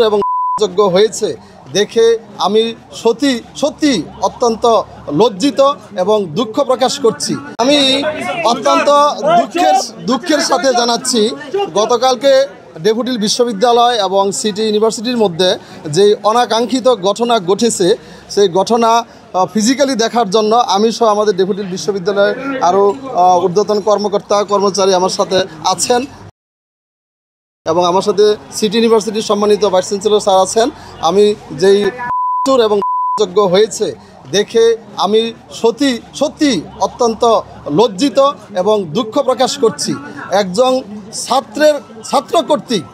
এবং যোগ্য হয়েছে দেখে আমি সত্যি অত্যন্ত লজ্জিত এবং দুঃখ প্রকাশ করছি। আমি অত্যন্ত দুঃখের সাথে জানাচ্ছি গতকালকে ড্যাফোডিল বিশ্ববিদ্যালয় এবং সিটি ইউনিভার্সিটির মধ্যে যে অনাকাঙ্ক্ষিত ঘটনা ঘটেছে সেই ঘটনা ফিজিক্যালি দেখার জন্য আমি সহ আমাদের ড্যাফোডিল বিশ্ববিদ্যালয়ের আরও ঊর্ধ্বতন কর্মচারী আমার সাথে আছেন এবং আমার সাথে সিটি ইউনিভার্সিটির সম্মানিত ভাইস চ্যান্সেলর স্যার আছেন। আমি যেই এবং যোগ্য হয়েছে দেখে আমি সত্যি অত্যন্ত লজ্জিত এবং দুঃখ প্রকাশ করছি। একজন ছাত্র কর্তৃক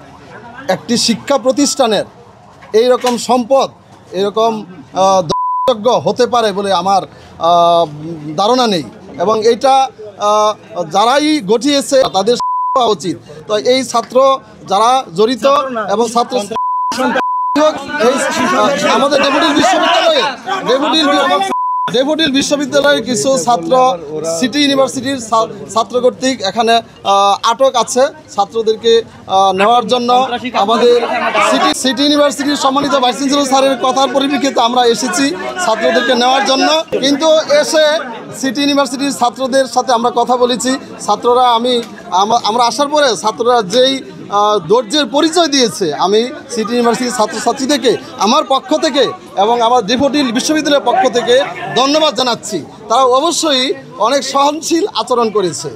একটি শিক্ষা প্রতিষ্ঠানের এই রকম সম্পদ এরকম যোগ্য হতে পারে বলে আমার ধারণা নেই এবং এটা যারাই ঘটিয়েছে তাদের উচিত। তো এই ছাত্র যারা জড়িত এবং ছাত্র আমাদের ড্যাফোডিল বিশ্ববিদ্যালয়ের কিছু ছাত্র সিটি ইউনিভার্সিটির ছাত্র কর্তৃক এখানে আটক আছে। ছাত্রদেরকে নেওয়ার জন্য আমাদের সিটি ইউনিভার্সিটির সম্মানিত ভাইস চ্যান্সেলর স্যারের কথার পরিপ্রেক্ষিতে আমরা এসেছি ছাত্রদেরকে নেওয়ার জন্য। কিন্তু এসে সিটি ইউনিভার্সিটির ছাত্রদের সাথে আমরা কথা বলেছি। ছাত্ররা আমরা আসার পরে ছাত্ররা যেই ধৈর্যের পরিচয় দিয়েছে আমি সিটি ইউনিভার্সিটির ছাত্রছাত্রীদেরকে আমার পক্ষ থেকে এবং আমার ড্যাফোডিল বিশ্ববিদ্যালয়ের পক্ষ থেকে ধন্যবাদ জানাচ্ছি। তারা অবশ্যই অনেক সহনশীল আচরণ করেছে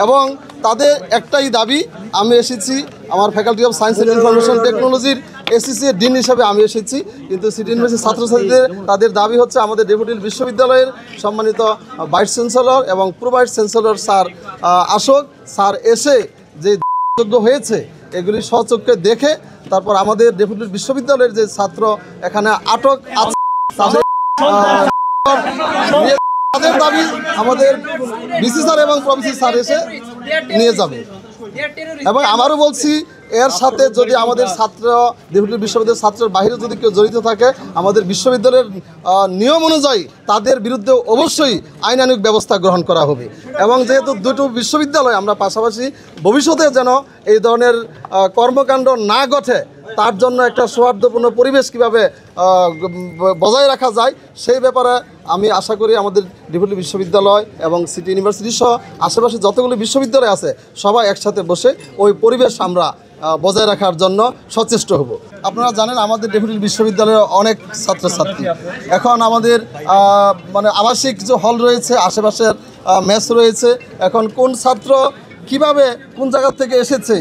এবং তাদের একটাই দাবি, আমি এসেছি আমার faculty of science and information টেকনোলজির এসিসি এর ডিন হিসাবে আমি এসেছি, কিন্তু সিটি ইউনিভার্সিটির ছাত্রছাত্রীদের তাদের দাবি হচ্ছে আমাদের ড্যাফোডিল বিশ্ববিদ্যালয়ের সম্মানিত ভাইস চ্যান্সেলর এবং pro vice chancellor sir sir এসে যে যোগ্য হয়েছে এগুলি স্বচক্ষে দেখে তারপর আমাদের ড্যাফোডিল বিশ্ববিদ্যালয়ের যে ছাত্র এখানে আটক আছে তাদের দাবি আমাদের ভিসি স্যার এবং প্রভিসি স্যার এসে নিয়ে যাবে। এবং আমারও বলছি এর সাথে যদি আমাদের ড্যাফোডিল বিশ্ববিদ্যালয়ের ছাত্রের বাইরে যদি কেউ জড়িত থাকে আমাদের বিশ্ববিদ্যালয়ের নিয়ম অনুযায়ী তাদের বিরুদ্ধে অবশ্যই আইনানুগ ব্যবস্থা গ্রহণ করা হবে। এবং যেহেতু দুটো বিশ্ববিদ্যালয় আমরা পাশাপাশি ভবিষ্যতে যেন এই ধরনের কর্মকাণ্ড না ঘটে তার জন্য একটা সৌহার্দ্যপূর্ণ পরিবেশ কীভাবে বজায় রাখা যায় সেই ব্যাপারে আমি আশা করি আমাদের ড্যাফোডিল বিশ্ববিদ্যালয় এবং সিটি ইউনিভার্সিটি সহ আশেপাশে যতগুলো বিশ্ববিদ্যালয় আছে সবাই একসাথে বসে ওই পরিবেশ আমরা বজায় রাখার জন্য সচেষ্ট হব। আপনারা জানেন আমাদের ড্যাফোডিল বিশ্ববিদ্যালয়ে অনেক ছাত্রছাত্রী এখন আমাদের আবাসিক যে হল রয়েছে আশেপাশের মেস রয়েছে, এখন কোন ছাত্র কিভাবে কোন জায়গা থেকে এসেছে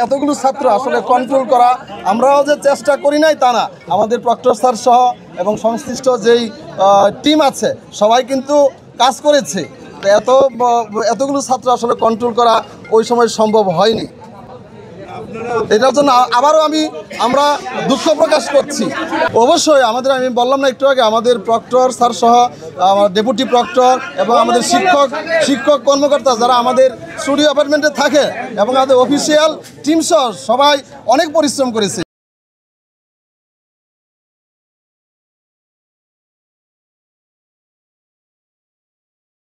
এতগুলো ছাত্র আসলে কন্ট্রোল করা আমরাও যে চেষ্টা করি নাই তা না, আমাদের প্রক্টর স্যার সহ এবং সংশ্লিষ্ট যেই টিম আছে সবাই কিন্তু কাজ করেছে। এতগুলো ছাত্র আসলে কন্ট্রোল করা ওই সময় সম্ভব হয়নি। এটার জন্য আবারও আমরা দুঃখ প্রকাশ করছি। অবশ্যই আমি বললাম না একটু আগে আমাদের প্রক্টর স্যার সহ আমার ডেপুটি প্রক্টর এবং আমাদের শিক্ষক কর্মকর্তা যারা আমাদের স্টুডিও অ্যাপার্টমেন্টে থাকে এবং আমাদের অফিসিয়াল টিম সহ সবাই অনেক পরিশ্রম করেছে।